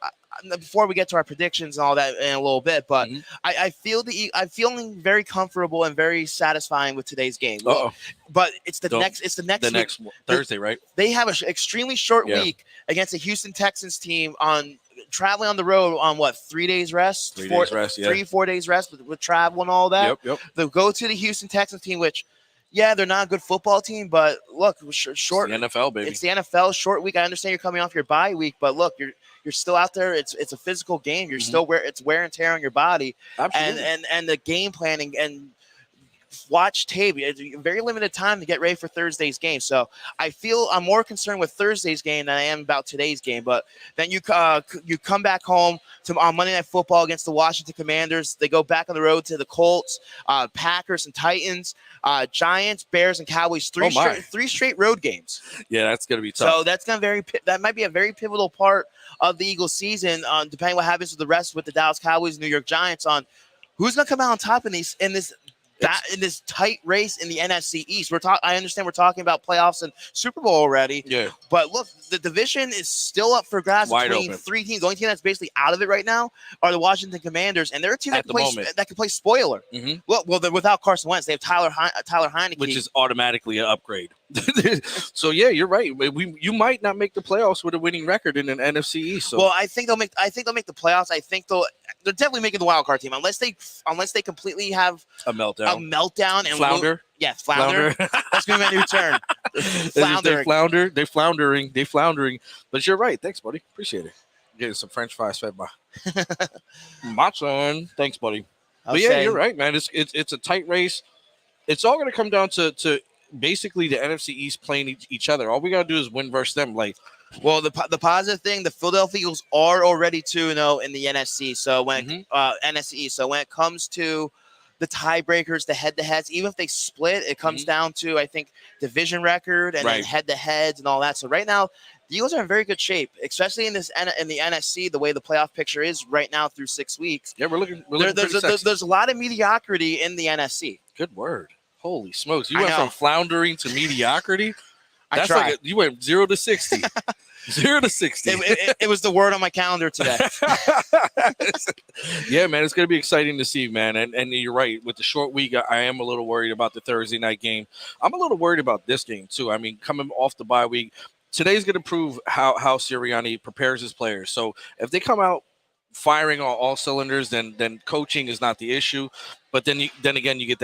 Before we get to our predictions and all that in a little bit, but I'm feeling very comfortable and very satisfying with today's game. But it's the next Thursday, right? They have an extremely short week against the Houston Texans team on traveling on the road on 3 days rest? 3 days rest, 4 days rest with travel and all that. Yep. They'll go to the Houston Texans team, which Yeah, they're not a good football team, but look, short. It's the NFL, baby. It's the NFL, short week. I understand you're coming off your bye week, but look, you're still out there. It's a physical game. You're still it's wear and tear on your body. Absolutely. And the game planning and watch tape. It's a very limited time to get ready for Thursday's game. So I feel I'm more concerned with Thursday's game than I am about today's game. But then you come back home on Monday Night Football against the Washington Commanders. They go back on the road to the Colts, Packers and Titans, Giants, Bears, and Cowboys. Three straight road games. Yeah, that's going to be tough. So that might be a very pivotal part of the Eagles season, depending what happens with the rest with the Dallas Cowboys and New York Giants on who's going to come out on top in this tight race in the NFC East. I understand we're talking about playoffs and Super Bowl already. Yeah. But look, the division is still up for grabs between three teams. The only team that's basically out of it right now are the Washington Commanders, and they're a team that can play spoiler. Mm-hmm. Well, they're without Carson Wentz, they have Tyler Heineke, which is automatically an upgrade. So yeah, you're right. You might not make the playoffs with a winning record in an NFC East. So. Well, I think they'll make the playoffs. I think they're definitely making the wild card team unless they completely have a meltdown and flounder. Flounder. That's gonna be my new term. They're floundering. But you're right. Thanks, buddy. Appreciate it. Getting some French fries fed by my son. Thanks, buddy. But yeah, you're right, man. It's a tight race. It's all gonna come down to basically the NFC East playing each other. All we gotta do is win versus them. Well, the positive thing, the Philadelphia Eagles are already 2-0 in the NFC. So when NFC, so when it comes to the tiebreakers, the head-to-heads, even if they split, it comes down to, I think, division record and then head-to-heads and all that. So right now, the Eagles are in very good shape, especially in the NFC, the way the playoff picture is right now through 6 weeks. Yeah, we're looking there's a lot of mediocrity in the NFC. Good word. Holy smokes. You went from floundering to mediocrity? That's like you went 0 to 60. 0 to 60. It was the word on my calendar today. Yeah, man, it's going to be exciting to see, man. And you're right. With the short week, I am a little worried about the Thursday night game. I'm a little worried about this game, too. I mean, coming off the bye week, today's going to prove how Sirianni prepares his players. So if they come out firing on all cylinders, then coaching is not the issue. But then again, you get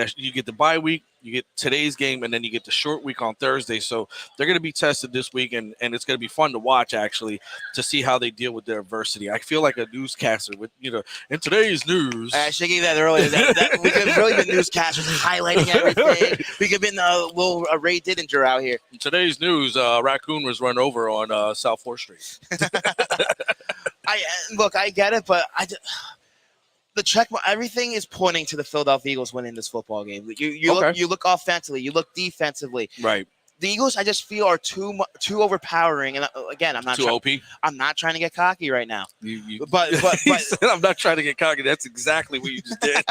the bye week, you get today's game, and then you get the short week on Thursday. So they're going to be tested this week, and it's going to be fun to watch, actually, to see how they deal with their adversity. I feel like a newscaster with, in today's news. I should give that earlier. We could have really been newscasters highlighting everything. We could have been a little Ray Didinger out here. In today's news, raccoon was run over on South 4th Street. I get it, but everything is pointing to the Philadelphia Eagles winning this football game. You look offensively, you look defensively. Right. The Eagles, I just feel, are too overpowering. And again, I'm not too OP. I'm not trying to get cocky right now. But I'm not trying to get cocky. That's exactly what you just did.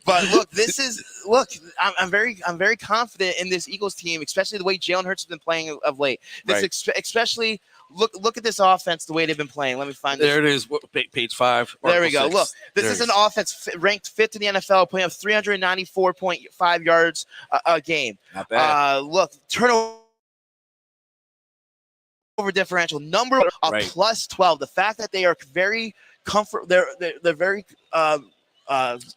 But look, I'm very confident in this Eagles team, especially the way Jalen Hurts has been playing of late. Especially. Look at this offense, the way they've been playing. Let me find this. There it is, page 5. There we go. 6. Look, this is an offense ranked 5th in the NFL, putting up 394.5 yards a game. Not bad. Look, turnover differential number of plus 12. The fact that they are very they're very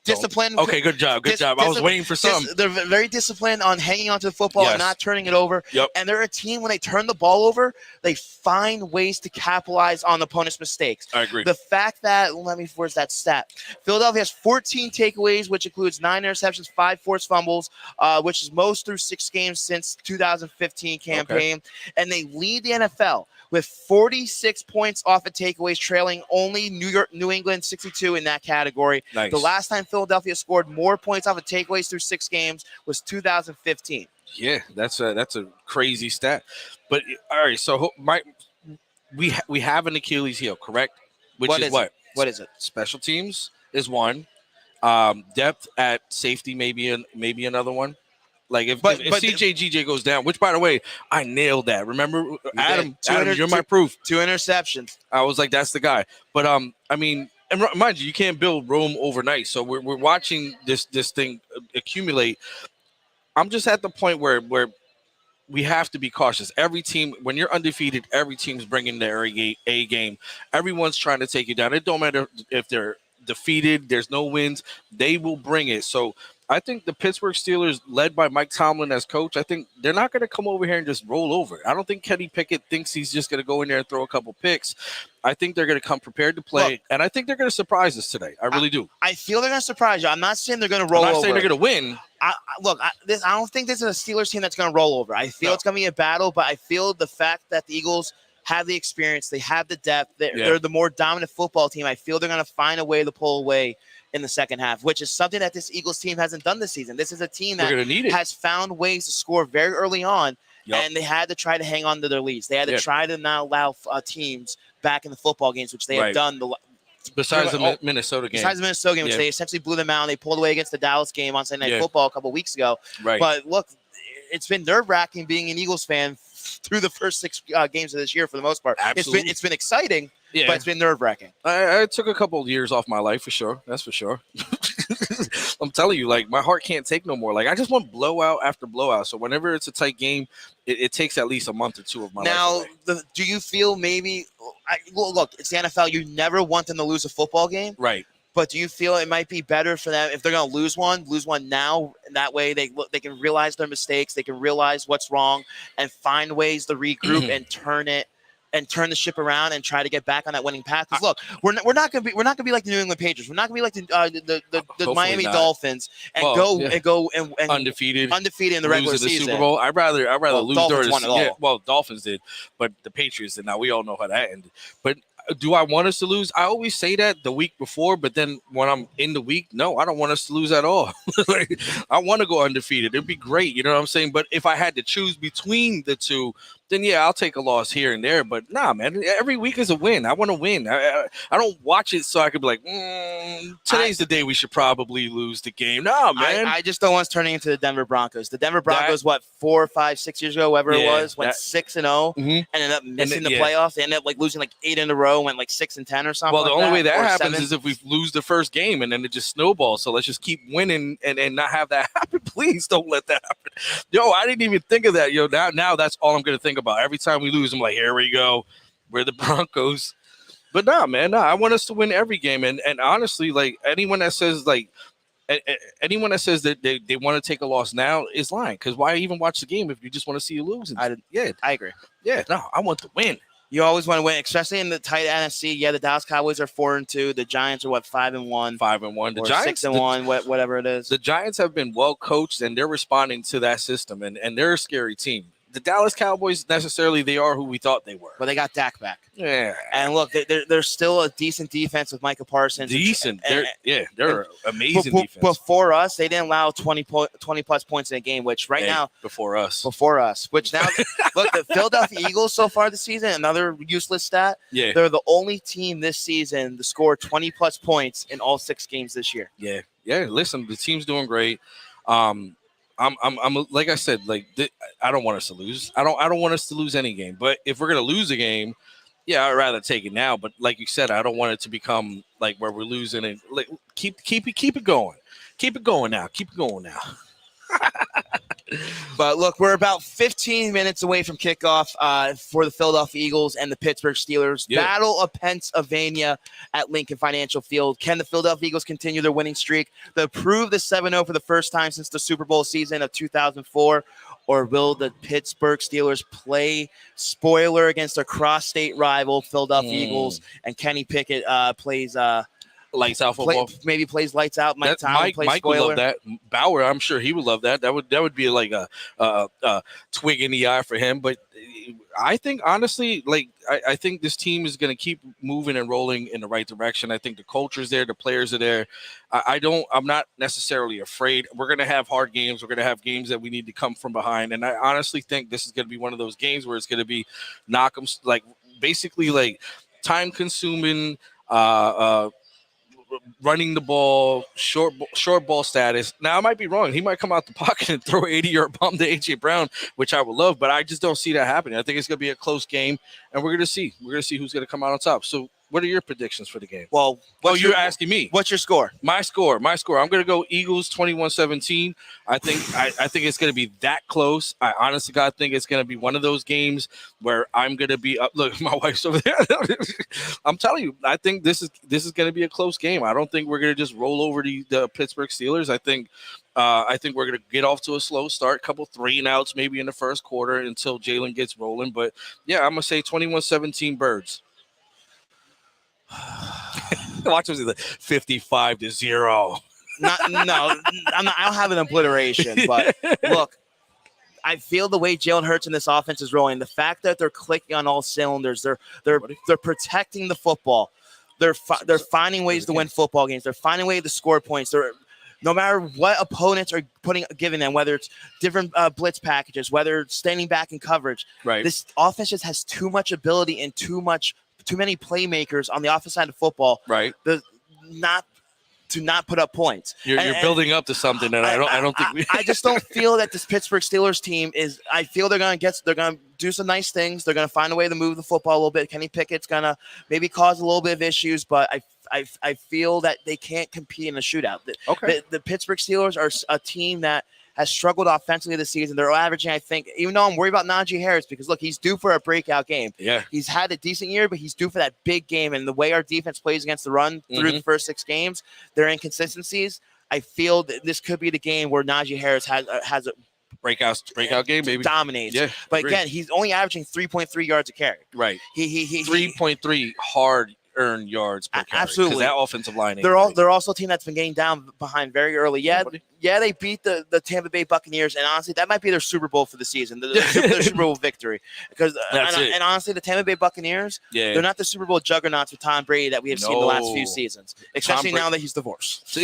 disciplined. Okay, good job. I was waiting for some. They're very disciplined on hanging onto the football and not turning it over. Yep. And they're a team, when they turn the ball over, they find ways to capitalize on opponent's mistakes. I agree. The fact that, where's that stat? Philadelphia has 14 takeaways, which includes 9 interceptions, 5 forced fumbles, which is most through 6 games since 2015 campaign. Okay. And they lead the NFL with 46 points off of takeaways, trailing only New England 62 in that category. Nice. The last time Philadelphia scored more points off of takeaways through 6 games was 2015. Yeah, that's a crazy stat. But all right, so we have an Achilles heel, correct? What is it? Special teams is one. Depth at safety, maybe another one. Like if CJ goes down, which, by the way, I nailed that. Remember, Adam, you're my proof. 2 interceptions. I was like, that's the guy. But I mean, and mind you can't build Rome overnight. So we're watching this thing accumulate. I'm just at the point where we have to be cautious. Every team, when you're undefeated, every team's bringing their A game. Everyone's trying to take you down. It don't matter if they're defeated. There's no wins. They will bring it. So I think the Pittsburgh Steelers, led by Mike Tomlin as coach, I think they're not going to come over here and just roll over. I don't think Kenny Pickett thinks he's just going to go in there and throw a couple picks. I think they're going to come prepared to play, Look, and I think they're going to surprise us today. I really do. I feel they're going to surprise you. I'm not saying they're going to roll over. I'm not saying they're going to win. I don't think this is a Steelers team that's going to roll over. I feel it's going to be a battle, but I feel the fact that the Eagles have the experience, they have the depth, they're the more dominant football team. I feel they're going to find a way to pull away in the second half, which is something that this Eagles team hasn't done this season. This is a team that has found ways to score very early on, and they had to try to hang on to their leads. They had to try to not allow teams back in the football games, which they have done besides the Minnesota game. Besides the Minnesota game, which they essentially blew them out. They pulled away against the Dallas game on Sunday Night Football a couple of weeks ago. Right. But look, it's been nerve-wracking being an Eagles fan through the first 6 games of this year for the most part. Absolutely. It's been exciting, but it's been nerve-wracking. I took a couple of years off my life for sure. That's for sure. I'm telling you, like, my heart can't take no more. Like, I just want blowout after blowout. So whenever it's a tight game, it takes at least a month or 2 of my life away. Do you feel maybe look, it's the NFL. You never want them to lose a football game. Right. But do you feel it might be better for them if they're going to lose one now? And that way they can realize their mistakes, they can realize what's wrong, and find ways to regroup and turn the ship around and try to get back on that winning path. Because look, we're not going to be like the New England Patriots. We're not going to be like the Miami Dolphins and go undefeated in the regular season. Super Bowl. I'd rather lose. Dolphins won it all. Well, Dolphins did, but the Patriots did. Now we all know how that ended. But do I want us to lose? I always say that the week before, but then when I'm in the week, no, I don't want us to lose at all. I want to go undefeated. It'd be great, you know what I'm saying? But if I had to choose between the two, then I'll take a loss here and there. But nah, man, every week is a win. I want to win. I don't watch it so I could be like, today's the day we should probably lose the game. Nah, man. I just don't want us turning into the Denver Broncos. The Denver Broncos, 4, 5, 6 years ago, whatever it was, went 6-0, ended up missing the playoffs. They ended up losing 8 in a row, went 6-10 or something. Well, the only way that happens is if we lose the first game and then it just snowballs. So let's just keep winning and not have that happen. Please don't let that happen. Yo, I didn't even think of that. Yo, now that's all I'm going to think about. Every time we lose, I'm like, here we go. We're the Broncos. But nah, man, I want us to win every game. And honestly, like anyone that says that they want to take a loss now is lying. Because why even watch the game if you just want to see you lose? I agree. Yeah, no, I want to win. You always want to win, especially in the tight NFC. Yeah, the Dallas Cowboys are 4-2. The Giants are 5-1. 5-1. The Giants 6-1. Whatever it is. The Giants have been well coached and they're responding to that system, and they're a scary team. The Dallas Cowboys, necessarily, they are who we thought they were. But they got Dak back. Yeah. And look, they're still a decent defense with Micah Parsons. They're amazing defense. Before us, they didn't allow 20-plus points in a game, which now – Before us. Which now – look, the Philadelphia Eagles so far this season, another useless stat, they're the only team this season to score 20-plus points in all 6 games this year. Yeah. Yeah, listen, the team's doing great. I'm like I said, I don't want us to lose. I don't want us to lose any game. But if we're gonna lose a game, I'd rather take it now. But like you said, I don't want it to become like where we're losing and keep it going. Keep it going now. Keep it going now. But look, we're about 15 minutes away from kickoff for the Philadelphia Eagles and the Pittsburgh Steelers. Yeah. Battle of Pennsylvania at Lincoln Financial Field. Can the Philadelphia Eagles continue their winning streak to prove the 7-0 for the first time since the Super Bowl season of 2004? Or will the Pittsburgh Steelers play spoiler against their cross-state rival, Philadelphia Eagles, and Kenny Pickett plays lights out football? Maybe plays lights out. Mike would love that. Bauer, I'm sure he would love that. That would be like a twig in the eye for him. But I think honestly, I think this team is going to keep moving and rolling in the right direction. I think the culture's there, the players are there. I'm not necessarily afraid. We're going to have hard games. We're going to have games that we need to come from behind. And I honestly think this is going to be one of those games where it's going to be knock 'em, basically time consuming. Running the ball, short ball status. Now, I might be wrong. He might come out the pocket and throw an 80-yard bomb to A.J. Brown, which I would love, but I just don't see that happening. I think it's going to be a close game, and we're going to see. We're going to see who's going to come out on top. So What are your predictions for the game? Well, you're asking me. What's your score? My score. I'm going to go Eagles 21-17. I think it's going to be that close. I honestly, God, think it's going to be one of those games where I'm going to be up. Look, my wife's over there. I'm telling you, I think this is going to be a close game. I don't think we're going to just roll over the Pittsburgh Steelers. I think we're going to get off to a slow start, couple 3-and-outs maybe in the first quarter until Jalen gets rolling. But yeah, I'm going to say 21-17 Birds. Watch him say 55-0. I don't have an obliteration, but look, I feel the way Jalen Hurts in this offense is rolling. The fact that they're clicking on all cylinders, they're protecting the football. They're finding ways to win football games. They're finding ways to score points. No matter what opponents are giving them, whether it's different blitz packages, whether it's standing back in coverage. Right. This offense just has too much ability and too many playmakers on the offensive side of football. Right. Not put up points. You're building up to something that I don't think I just don't feel that this Pittsburgh Steelers team is. I feel they're gonna do some nice things. They're gonna find a way to move the football a little bit. Kenny Pickett's gonna maybe cause a little bit of issues, but I feel that they can't compete in a shootout. The Pittsburgh Steelers are a team that has struggled offensively this season. They're averaging, I think, even though I'm worried about Najee Harris because, look, he's due for a breakout game. Yeah. He's had a decent year, but he's due for that big game. And the way our defense plays against the run through the first 6 games, their inconsistencies, I feel that this could be the game where Najee Harris has a breakout game, baby. Dominates. Yeah, but agreed. Again, he's only averaging 3.3 yards a carry. Right. He 3.3 hard earned yards per carry. Absolutely. Because that offensive line ain't they're also a team that's been getting down behind very early. Yeah, they beat the Tampa Bay Buccaneers, and honestly, that might be their Super Bowl for the season, their Super Bowl victory. Because and honestly, the Tampa Bay Buccaneers, they're not the Super Bowl juggernauts with Tom Brady that we have seen the last few seasons, especially now that he's divorced.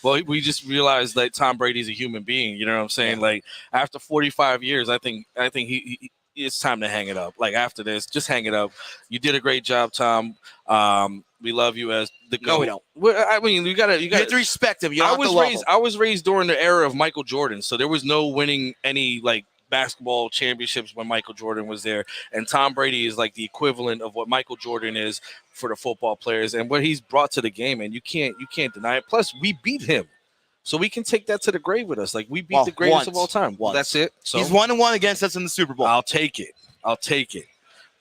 Well, we just realized that Tom Brady's a human being. You know what I'm saying? Yeah. Like after 45 years, I think he it's time to hang it up. Like after this, just hang it up. You did a great job, Tom. We love you as the GOAT. No, we don't. I mean, you have to respect him. I was raised during the era of Michael Jordan, so there was no winning any like basketball championships when Michael Jordan was there. And Tom Brady is like the equivalent of what Michael Jordan is for the football players and what he's brought to the game. And you can't deny it. Plus, we beat him. So we can take that to the grave with us. Like we beat the greatest of all time. Well, that's it. So he's 1-1 against us in the Super Bowl. I'll take it.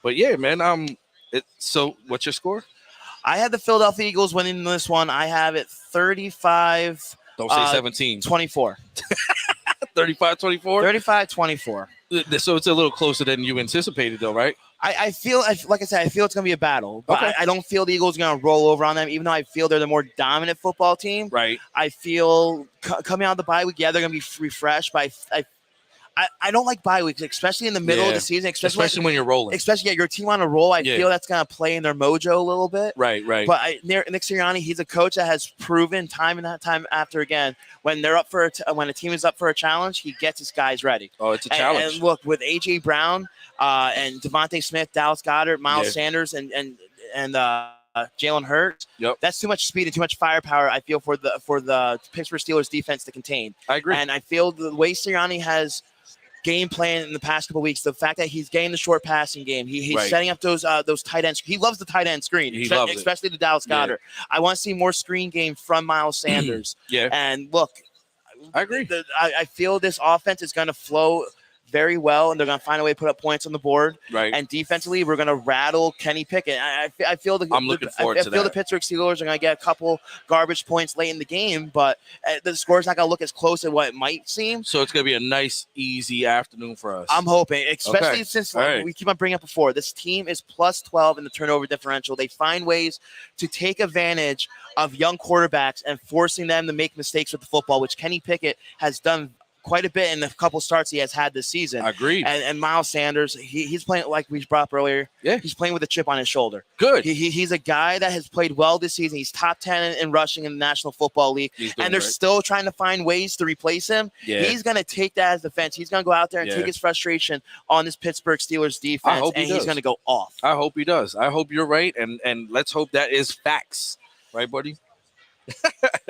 But yeah, man. So what's your score? I had the Philadelphia Eagles winning this one. I have it 35. Don't say 17. 24. 35-24? 35-24. So it's a little closer than you anticipated, though, right? I feel, like I said, I feel it's going to be a battle. But I don't feel the Eagles are going to roll over on them, even though I feel they're the more dominant football team. Right. I feel coming out of the bye week, they're going to be refreshed. But I don't like bye weeks, especially in the middle of the season. Especially when you're rolling. Especially, your team on a roll. I feel that's going to play in their mojo a little bit. Right. But Nick Sirianni, he's a coach that has proven time and time after again, when they're up for when a team is up for a challenge, he gets his guys ready. Oh, it's a challenge. And look, with A.J. Brown and Devontae Smith, Dallas Goedert, Miles Sanders, and Jalen Hurts. Yep. That's too much speed and too much firepower, I feel, for the Pittsburgh Steelers defense to contain. I agree. And I feel the way Sirianni has game plan in the past couple of weeks, the fact that he's getting the short passing game, he's setting up those tight ends. He loves the tight end screen, especially the Dallas Goedert. I want to see more screen game from Miles Sanders. And look, I agree. I feel this offense is going to flow very well, and they're going to find a way to put up points on the board. Right. And defensively, we're going to rattle Kenny Pickett. I feel I'm looking forward to that. I feel the Pittsburgh Steelers are going to get a couple garbage points late in the game, but the score's not going to look as close as what it might seem. So it's going to be a nice, easy afternoon for us. I'm hoping, especially since we keep on bringing up before, this team is plus 12 in the turnover differential. They find ways to take advantage of young quarterbacks and forcing them to make mistakes with the football, which Kenny Pickett has done quite a bit in the couple starts he has had this season. Agreed. And Miles Sanders, he's playing, like we brought up earlier. Yeah. He's playing with a chip on his shoulder. Good. He's a guy that has played well this season. He's top 10 in rushing in the National Football League. And they're still trying to find ways to replace him. Yeah. He's going to take that as defense. He's going to go out there and take his frustration on this Pittsburgh Steelers defense. He's going to go off. I hope he does. I hope you're right. And let's hope that is facts. Right, buddy?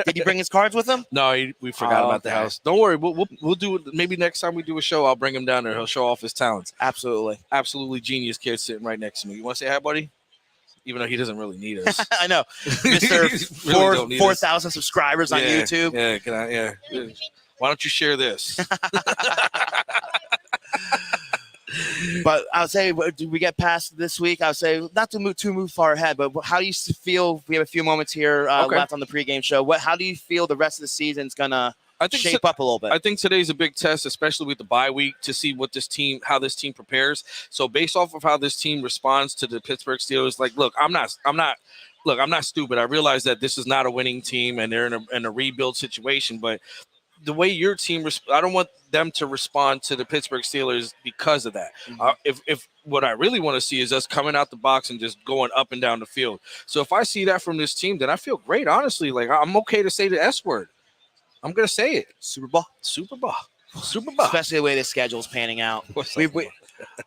Did he bring his cards with him? No, we forgot about the house. Don't worry. We'll do it. Maybe next time we do a show, I'll bring him down there. He'll show off his talents. Absolutely genius kid sitting right next to me. You want to say hi, buddy? even though he doesn't really need us. I know, Mr. Really don't need 4,000 subscribers on YouTube. Yeah, why don't you share this? But I would say, do we get past this week? I would say not to move far ahead, but how do you feel? We have a few moments here left on the pregame show. How do you feel the rest of the season is gonna shape up a little bit? I think today's a big test, especially with the bye week, to see how this team prepares. So based off of how this team responds to the Pittsburgh Steelers, like, look, I'm not stupid. I realize that this is not a winning team and they're in a rebuild situation, but the way your team, I don't want them to respond to the Pittsburgh Steelers because of that. Mm-hmm. If what I really want to see is us coming out the box and just going up and down the field. So if I see that from this team, then I feel great. Honestly, like, I'm okay to say the S word. I'm gonna say it. Super Bowl. Especially the way the schedule's panning out.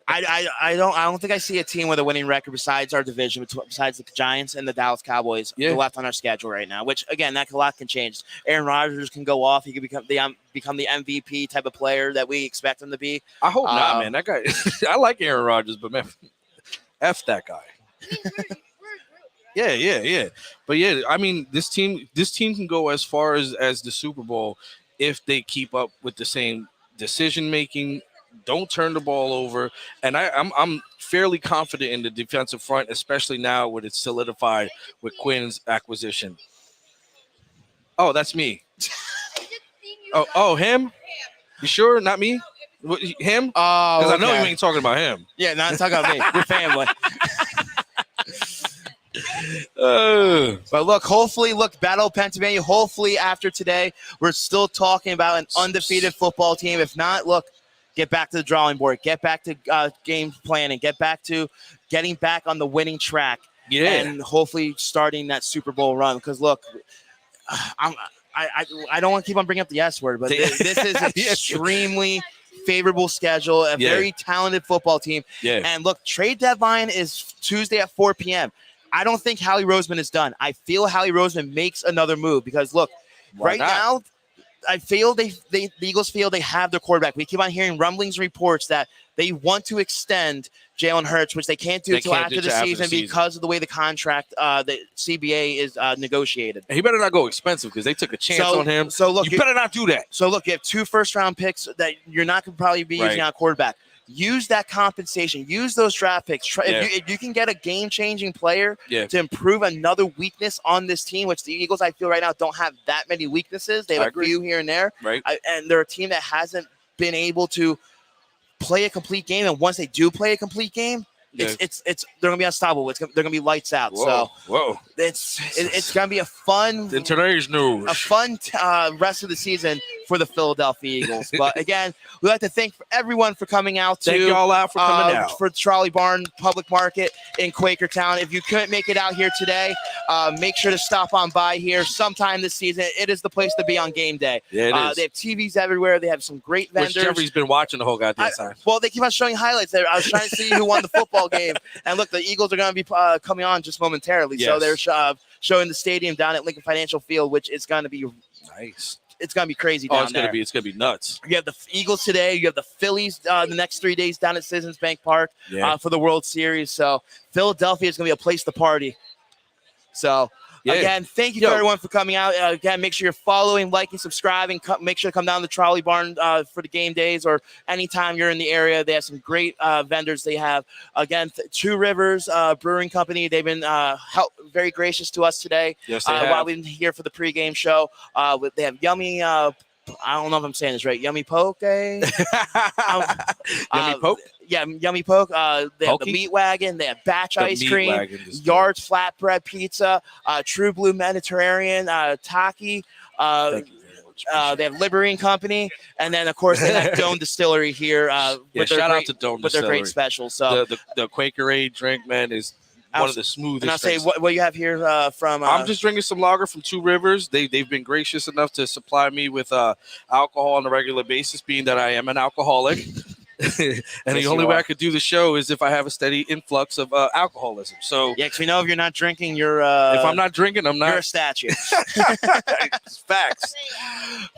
I don't think I see a team with a winning record besides our division, besides the Giants and the Dallas Cowboys left on our schedule right now. Which again, a lot can change. Aaron Rodgers can go off. He could become the MVP type of player that we expect him to be. I hope not, man. That guy. I like Aaron Rodgers, but man, F that guy. Yeah. But yeah, I mean, this team can go as far as the Super Bowl if they keep up with the same decision making. Don't turn the ball over, and I'm fairly confident in the defensive front, especially now when it's solidified with Quinn's acquisition. Oh, that's me. Oh, him? You sure? Not me? Him? Oh, because I know you ain't talking about him. Yeah, not talking about me. We're family. But hopefully, Battle of Pennsylvania. Hopefully, after today, we're still talking about an undefeated football team. If not, get back to the drawing board. Get back to game planning. Get back to getting back on the winning track. Yeah, and hopefully starting that Super Bowl run. Because I don't want to keep on bringing up the S word, but this is an extremely favorable schedule. A very talented football team. Yeah, and trade deadline is Tuesday at 4 p.m. I don't think Howie Roseman is done. I feel Howie Roseman makes another move because right now, I feel the Eagles feel they have their quarterback. We keep on hearing rumblings and reports that they want to extend Jalen Hurts, which they can't do until after the season because of the way the contract, the CBA is negotiated. He better not go expensive because they took a chance on him. So you better not do that. So you have 2 first-round picks that you're not going to probably be using on a quarterback. Use that compensation. Use those draft picks. If you can get a game-changing player to improve another weakness on this team, which the Eagles, I feel right now, don't have that many weaknesses. They have a few here and there. Right. And they're a team that hasn't been able to play a complete game. And once they do play a complete game, they're gonna be unstoppable. They're gonna be lights out. Whoa. It's gonna be a fun. In today's news, a fun rest of the season for the Philadelphia Eagles. But again, we'd like to thank everyone for coming out. Thank you all out for coming out for Trolley Barn Public Market in Quakertown. If you couldn't make it out here today, make sure to stop on by here sometime this season. It is the place to be on game day. Yeah, it is. They have TVs everywhere. They have some great vendors. Which Jeffrey's been watching the whole goddamn time. Well, they keep on showing highlights there. I was trying to see who won the football game. And the Eagles are going to be coming on just momentarily. Yes. So they're showing the stadium down at Lincoln Financial Field, which is going to be nice. It's going to be crazy down there. It's going to be nuts. You have the Eagles today. You have the Phillies the next 3 days down at Citizens Bank Park for the World Series. So Philadelphia is going to be a place to party. So again, thank you to everyone for coming out. Again, make sure you're following, liking, subscribing. Make sure to come down to the Trolley Barn for the game days or anytime you're in the area. They have some great vendors. They have, again, Two Rivers Brewing Company. They've been very gracious to us today. Yes, they have. While we've been here for the pregame show. They have yummy I don't know if I'm saying this right. Yummy Poke. Yummy Poke? Yeah, Yummy Poke. They have the Meat Wagon. They have Batch Ice Cream, Yard's Flatbread Pizza, True Blue Mediterranean, Taki. They have Liberine Company, and then of course they have Doan Distillery here. Shout out to Doan Distillery with their great specials. So the Quakerade drink, man, is one of the smoothest. And I'll say what you have here from. I'm just drinking some lager from Two Rivers. They've been gracious enough to supply me with alcohol on a regular basis, being that I am an alcoholic. And the only way I could do the show is if I have a steady influx of alcoholism. So because we know if you're not drinking, you're. If I'm not drinking, I'm not. You're a statue. It's facts.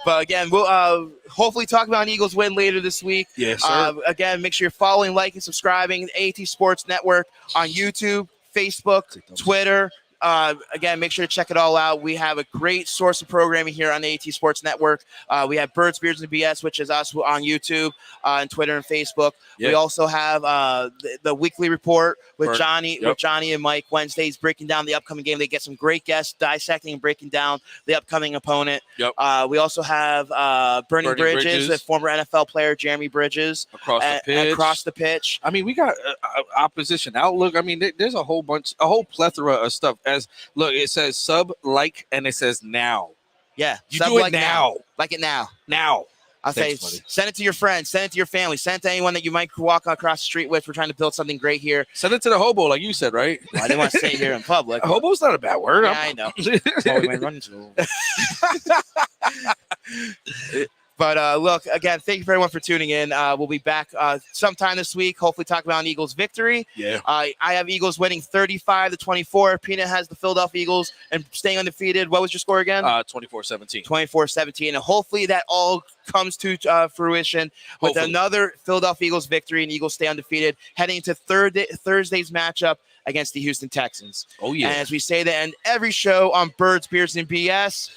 But again, we'll hopefully talk about an Eagles win later this week. Yes, sir. Again, make sure you're following, liking, subscribing. AAT Sports Network on YouTube, Facebook, Twitter. Again, make sure to check it all out. We have a great source of programming here on the AAT Sports Network. We have Birds, Beards, and BS, which is us on YouTube and Twitter and Facebook. Yeah. We also have the weekly report with Johnny, Yep. with Johnny and Mike Wednesdays, breaking down the upcoming game. They get some great guests dissecting and breaking down the upcoming opponent. Yep. We also have Burning Bridges with former NFL player Jeremy Bridges across the pitch. I mean, we got opposition outlook. I mean, there's a whole plethora of stuff. As look, it says sub, like, and it says now. Yeah, you do it now. Like it now. Now. I'll say send it to your friends, send it to your family, send it to anyone that you might walk across the street with. We're trying to build something great here. Send it to the hobo, like you said, right? Well, I didn't want to say it here in public. Hobo's not a bad word. Yeah, I know. Oh, we might run into But look, again, thank you for everyone for tuning in. We'll be back sometime this week, hopefully talk about an Eagles victory. Yeah. I have Eagles winning 35-24. Peanut has the Philadelphia Eagles and staying undefeated. What was your score again? 24-17. 24-17. And hopefully that all comes to fruition with another Philadelphia Eagles victory and Eagles stay undefeated, heading into Thursday's matchup against the Houston Texans. Oh, yeah. And as we say that, end every show on Birds, Beards, and BS,